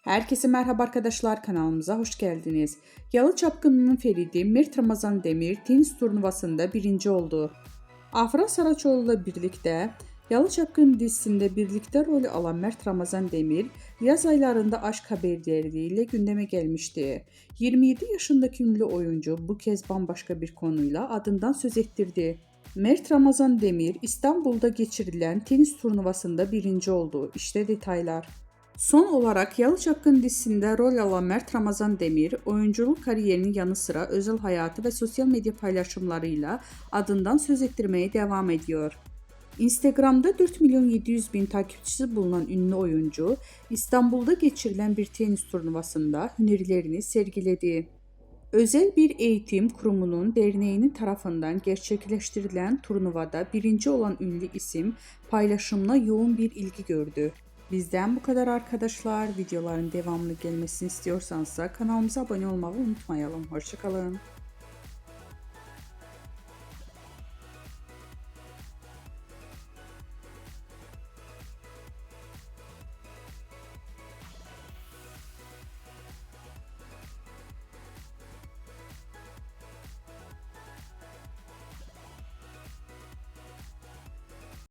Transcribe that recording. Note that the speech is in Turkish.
Herkese merhaba arkadaşlar, kanalımıza hoş geldiniz. Yalı Çapkını'nın Feridi Mert Ramazan Demir tenis turnuvasında birinci oldu. Afra Saraçoğlu ile birlikte Yalı Çapkını dizisinde birlikte rol alan Mert Ramazan Demir, yaz aylarında aşk haberleriyle gündeme gelmişti. 27 yaşındaki ünlü oyuncu bu kez bambaşka bir konuyla adından söz ettirdi. Mert Ramazan Demir, İstanbul'da geçirilen tenis turnuvasında birinci oldu. İşte detaylar. Son olarak Yalı Çapkını dizisinde rol alan Mert Ramazan Demir, oyunculuk kariyerinin yanı sıra özel hayatı ve sosyal medya paylaşımlarıyla adından söz ettirmeye devam ediyor. Instagram'da 4 milyon 700 bin takipçisi bulunan ünlü oyuncu, İstanbul'da geçirilen bir tenis turnuvasında hünerlerini sergiledi. Özel bir eğitim kurumunun derneğinin tarafından gerçekleştirilen turnuvada birinci olan ünlü isim paylaşımına yoğun bir ilgi gördü. Bizden bu kadar arkadaşlar. Videoların devamlı gelmesini istiyorsanız kanalımıza abone olmayı unutmayalım. Hoşça kalın.